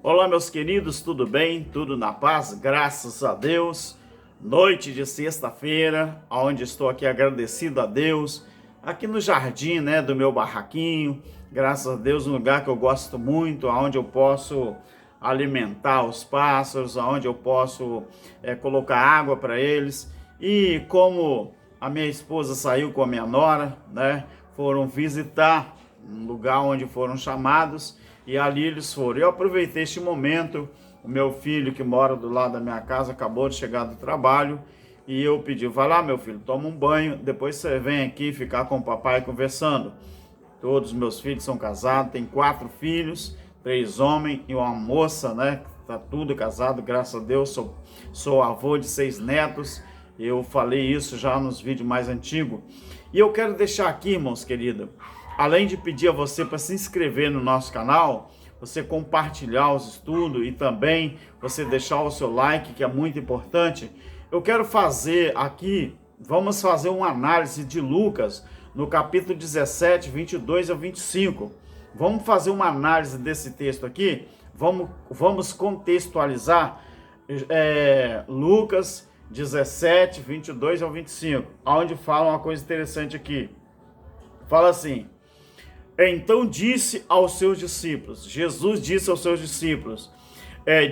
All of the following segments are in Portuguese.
Olá, meus queridos, tudo bem? Tudo na paz? Graças a Deus. Noite de sexta-feira, onde estou aqui agradecido a Deus, aqui no jardim, do meu barraquinho. Graças a Deus, um lugar que eu gosto muito, onde eu posso alimentar os pássaros, onde eu posso colocar água para eles. E como a minha esposa saiu com a minha nora, foram visitar um lugar onde foram chamados, e ali eles foram. Eu aproveitei este momento. O meu filho, que mora do lado da minha casa, acabou de chegar do trabalho, e eu pedi: vai lá, meu filho, toma um banho, depois você vem aqui ficar com o papai conversando. Todos os meus filhos são casados, tem 4 filhos, 3 homens e uma moça, tá tudo casado, graças a Deus. Sou avô de 6 netos. Eu falei isso já nos vídeos mais antigos. E eu quero deixar aqui, irmãos queridos, além de pedir a você para se inscrever no nosso canal, você compartilhar os estudos e também você deixar o seu like, que é muito importante. Eu quero fazer aqui, vamos fazer uma análise de Lucas, no capítulo 17, 22 a 25. Vamos fazer uma análise desse texto aqui, vamos contextualizar Lucas 17, 22 ao 25, onde fala uma coisa interessante aqui. Fala assim: então disse aos seus discípulos, Jesus disse aos seus discípulos,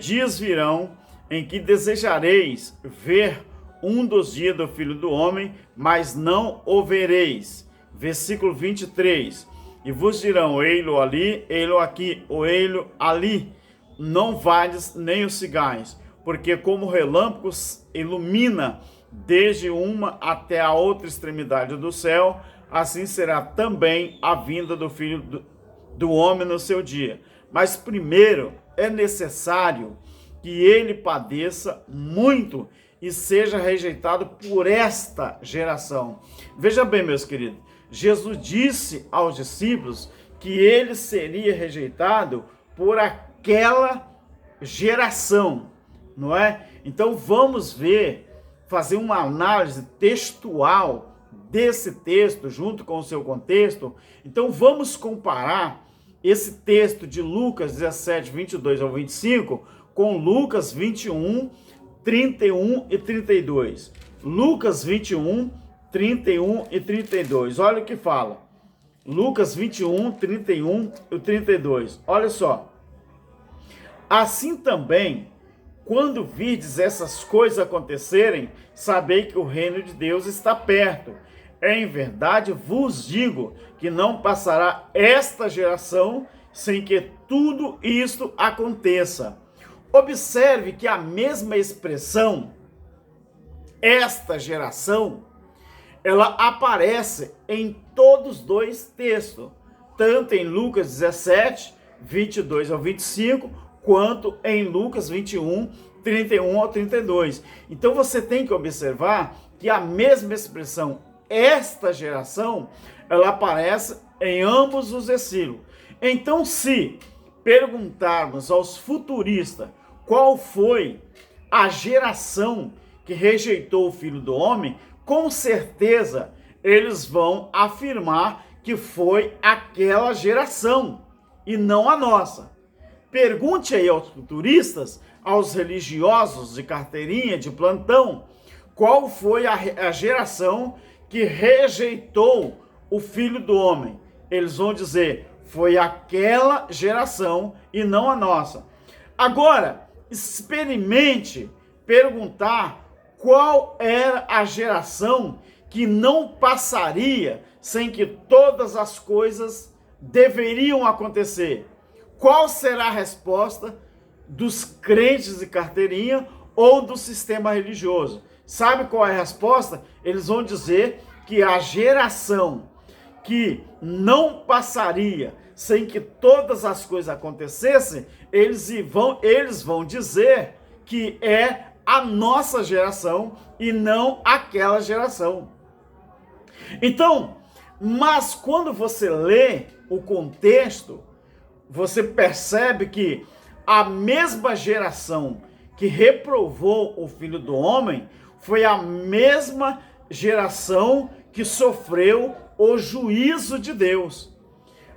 dias virão em que desejareis ver um dos dias do Filho do Homem, mas não o vereis. Versículo 23, e vos dirão: ei-lo ali, ei-lo aqui, ou ei-lo ali, não vades nem os sigais, porque como relâmpagos ilumina desde uma até a outra extremidade do céu, assim será também a vinda do Filho do Homem no seu dia. Mas primeiro é necessário que ele padeça muito e seja rejeitado por esta geração. Veja bem, meus queridos, Jesus disse aos discípulos que ele seria rejeitado por aquela geração, não é? Então vamos fazer uma análise textual desse texto, junto com o seu contexto. Então vamos comparar esse texto de Lucas 17, 22 ao 25, com Lucas 21, 31 e 32. Lucas 21, 31 e 32. Olha o que fala. Lucas 21, 31 e 32. Olha só. Assim também, quando virdes essas coisas acontecerem, sabei que o reino de Deus está perto. Em verdade vos digo que não passará esta geração sem que tudo isto aconteça. Observe que a mesma expressão, esta geração, ela aparece em todos os dois textos, tanto em Lucas 17, 22 ao 25, quanto em Lucas 21, 31 ao 32. Então você tem que observar que a mesma expressão, esta geração, ela aparece em ambos os versículos. Então, se perguntarmos aos futuristas qual foi a geração que rejeitou o Filho do Homem, com certeza eles vão afirmar que foi aquela geração e não a nossa. Pergunte aí aos futuristas, aos religiosos de carteirinha, de plantão, qual foi a geração que rejeitou o Filho do Homem. Eles vão dizer: foi aquela geração e não a nossa. Agora, experimente perguntar qual era a geração que não passaria sem que todas as coisas deveriam acontecer. Qual será a resposta dos crentes de carteirinha ou do sistema religioso? Sabe qual é a resposta? Eles vão dizer que a geração que não passaria sem que todas as coisas acontecessem, eles vão dizer que é a nossa geração e não aquela geração. Então, mas quando você lê o contexto, você percebe que a mesma geração que reprovou o Filho do Homem foi a mesma geração que sofreu o juízo de Deus.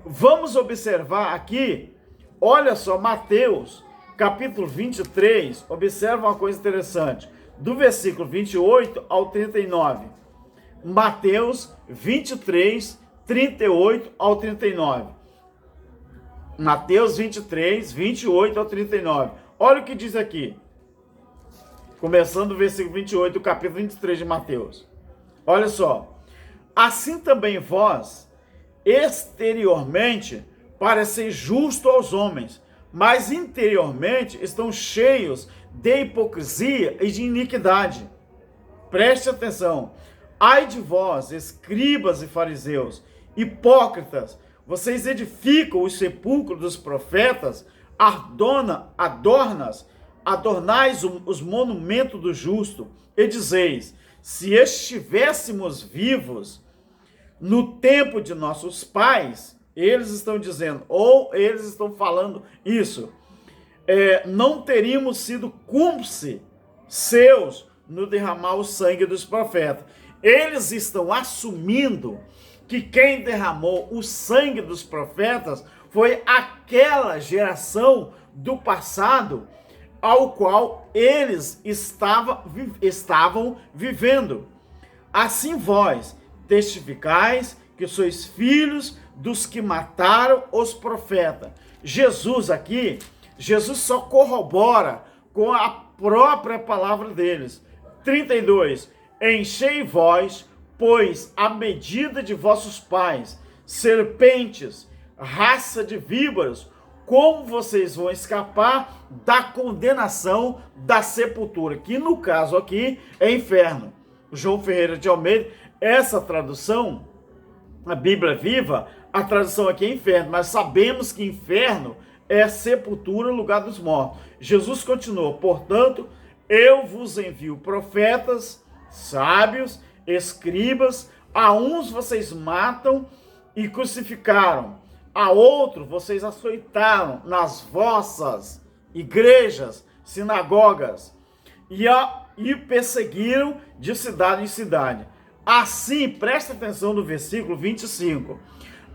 Vamos observar aqui, olha só, Mateus capítulo 23, observa uma coisa interessante. Do versículo 28 ao 39. Mateus 23, 38 ao 39. Mateus 23, 28 ao 39. Olha o que diz aqui. Começando do versículo 28 do capítulo 23 de Mateus. Olha só. Assim também vós, exteriormente, pareceis justo aos homens, mas interiormente estão cheios de hipocrisia e de iniquidade. Preste atenção. Ai de vós, escribas e fariseus, hipócritas, vocês edificam os sepulcros dos profetas, adornais os monumentos do justo, e dizeis, se estivéssemos vivos no tempo de nossos pais, eles estão dizendo, ou eles estão falando isso, não teríamos sido cúmplices seus no derramar o sangue dos profetas. Eles estão assumindo que quem derramou o sangue dos profetas foi aquela geração do passado ao qual eles estavam vivendo. Assim vós testificais que sois filhos dos que mataram os profetas. Jesus só corrobora com a própria palavra deles. 32. Enchei vós, pois, a medida de vossos pais, serpentes, raça de víboras, como vocês vão escapar da condenação da sepultura, que no caso aqui é inferno. João Ferreira de Almeida, essa tradução, a Bíblia Viva, a tradução aqui é inferno, mas sabemos que inferno é sepultura, lugar dos mortos. Jesus continua, portanto, eu vos envio profetas, sábios, escribas, a uns vocês matam e crucificaram, a outros vocês açoitaram nas vossas igrejas, sinagogas, e perseguiram de cidade em cidade. Assim, presta atenção no versículo 25,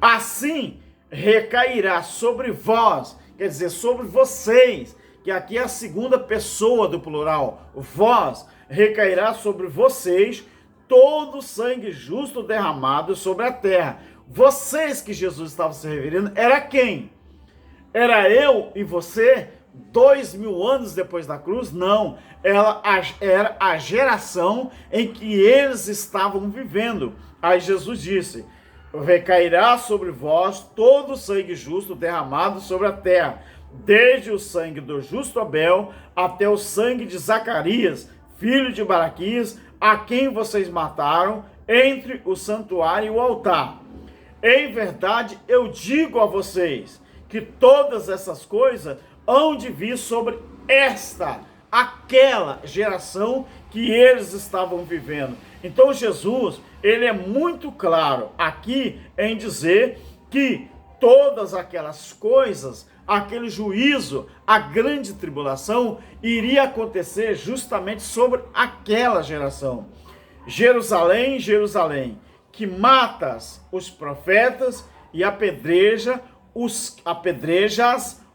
assim recairá sobre vós, quer dizer, sobre vocês, que aqui é a segunda pessoa do plural, vós, recairá sobre vocês todo o sangue justo derramado sobre a terra. Vocês que Jesus estava se referindo, era quem? Era eu e você, 2000 anos depois da cruz? Não, era a geração em que eles estavam vivendo. Aí Jesus disse, recairá sobre vós todo o sangue justo derramado sobre a terra, desde o sangue do justo Abel até o sangue de Zacarias, filho de Baraquias, a quem vocês mataram entre o santuário e o altar. Em verdade, eu digo a vocês que todas essas coisas hão de vir sobre aquela geração que eles estavam vivendo. Então Jesus, ele é muito claro aqui em dizer que todas aquelas coisas, aquele juízo, a grande tribulação, iria acontecer justamente sobre aquela geração. Jerusalém, Jerusalém, que matas os profetas e apedrejas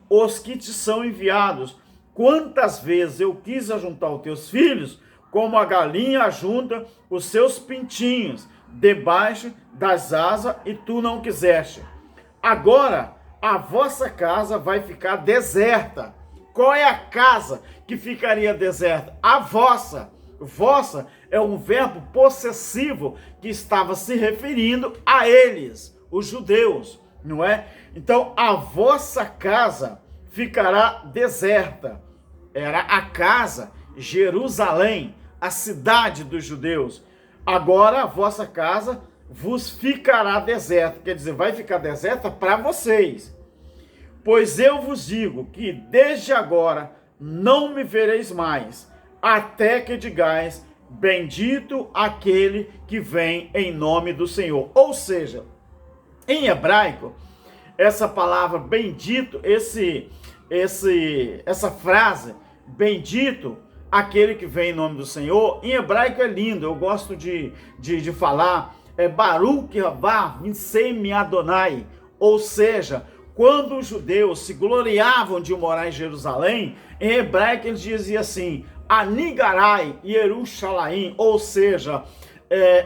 os que te são enviados. Quantas vezes eu quis ajuntar os teus filhos, como a galinha ajunta os seus pintinhos debaixo das asas, e tu não quiseste. Agora a vossa casa vai ficar deserta. Qual é a casa que ficaria deserta? A vossa. Vossa é um verbo possessivo que estava se referindo a eles, os judeus, não é? Então, a vossa casa ficará deserta. Era a casa, Jerusalém, a cidade dos judeus. Agora, a vossa casa vos ficará deserta. Quer dizer, vai ficar deserta para vocês. Pois eu vos digo que desde agora não me vereis mais, até que digais, bendito aquele que vem em nome do Senhor. Ou seja, em hebraico, essa palavra bendito, essa frase, bendito aquele que vem em nome do Senhor, em hebraico é lindo, eu gosto de falar, Baruch Rabá Nisei Adonai, ou seja, quando os judeus se gloriavam de morar em Jerusalém, em hebraico eles diziam assim, Anigarai Yerushalayim, ou seja,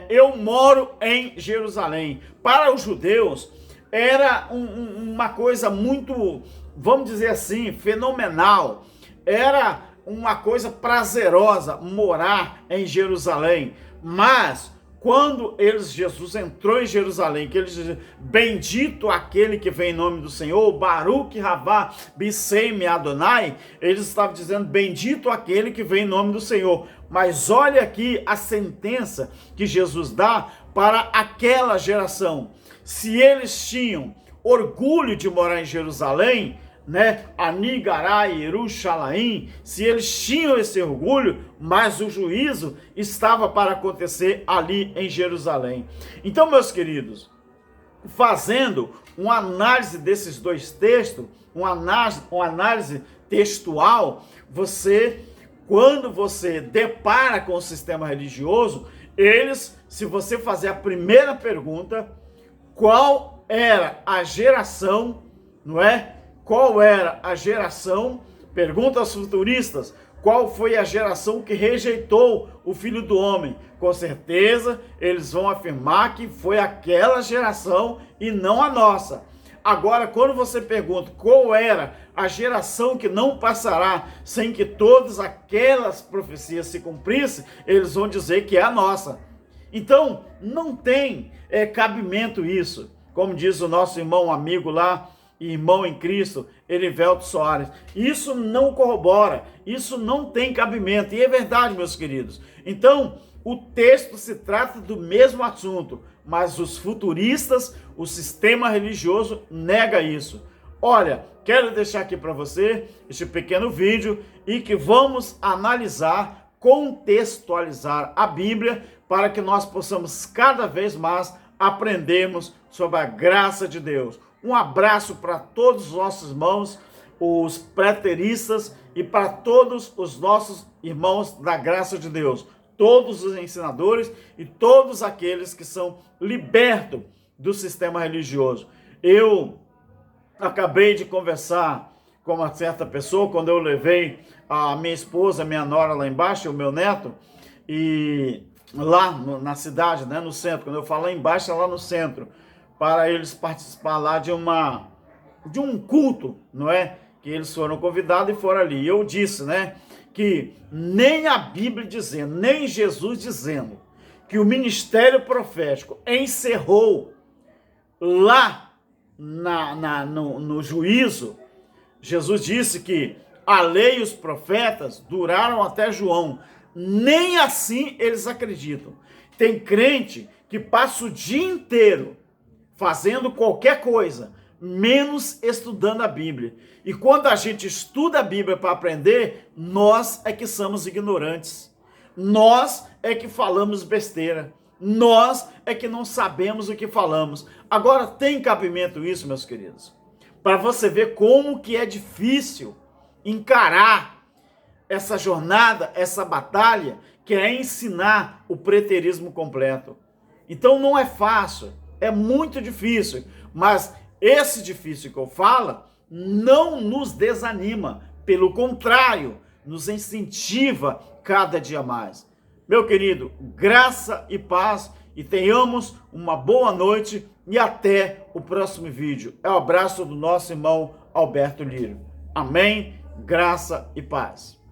eu moro em Jerusalém. Para os judeus, era uma coisa muito, vamos dizer assim, fenomenal. Era uma coisa prazerosa morar em Jerusalém. Mas quando Jesus entrou em Jerusalém, que eles diziam, bendito aquele que vem em nome do Senhor, Baruch Rabá Bisseim Adonai, eles estavam dizendo, bendito aquele que vem em nome do Senhor. Mas olha aqui a sentença que Jesus dá para aquela geração. Se eles tinham orgulho de morar em Jerusalém, né, Anigarai, Yerushalayim, se eles tinham esse orgulho, mas o juízo estava para acontecer ali em Jerusalém. Então, meus queridos, fazendo uma análise desses dois textos, uma análise textual, quando você depara com o sistema religioso, se você fazer a primeira pergunta, qual era a geração, não é? Qual era a geração? Pergunta aos futuristas, qual foi a geração que rejeitou o Filho do Homem? Com certeza, eles vão afirmar que foi aquela geração e não a nossa. Agora, quando você pergunta qual era a geração que não passará sem que todas aquelas profecias se cumprissem, eles vão dizer que é a nossa. Então, não tem cabimento isso. Como diz o nosso irmão amigo lá, irmão em Cristo, Erivelto Soares. Isso não corrobora, isso não tem cabimento. E é verdade, meus queridos. Então, o texto se trata do mesmo assunto, mas os futuristas, o sistema religioso nega isso. Olha, quero deixar aqui para você este pequeno vídeo e que vamos analisar, contextualizar a Bíblia para que nós possamos cada vez mais aprendermos sobre a graça de Deus. Um abraço para todos os nossos irmãos, os preteristas, e para todos os nossos irmãos da graça de Deus, todos os ensinadores e todos aqueles que são libertos do sistema religioso. Eu acabei de conversar com uma certa pessoa, quando eu levei a minha esposa, a minha nora lá embaixo, o meu neto, e lá na cidade, né, no centro, quando eu falo lá embaixo, é lá no centro, para eles participar lá de um culto, não é? Que eles foram convidados e foram ali. E eu disse, né, que nem a Bíblia dizendo, nem Jesus dizendo que o ministério profético encerrou lá no juízo. Jesus disse que a lei e os profetas duraram até João. Nem assim eles acreditam. Tem crente que passa o dia inteiro fazendo qualquer coisa, menos estudando a Bíblia. E quando a gente estuda a Bíblia para aprender, nós é que somos ignorantes. Nós é que falamos besteira. Nós é que não sabemos o que falamos. Agora, tem cabimento isso, meus queridos? Para você ver como que é difícil encarar essa jornada, essa batalha, que é ensinar o preterismo completo. Então não é fácil, é muito difícil, mas esse difícil que eu falo não nos desanima, pelo contrário, nos incentiva cada dia mais. Meu querido, graça e paz, e tenhamos uma boa noite e até o próximo vídeo. É o abraço do nosso irmão Alberto Lírio. Amém, graça e paz.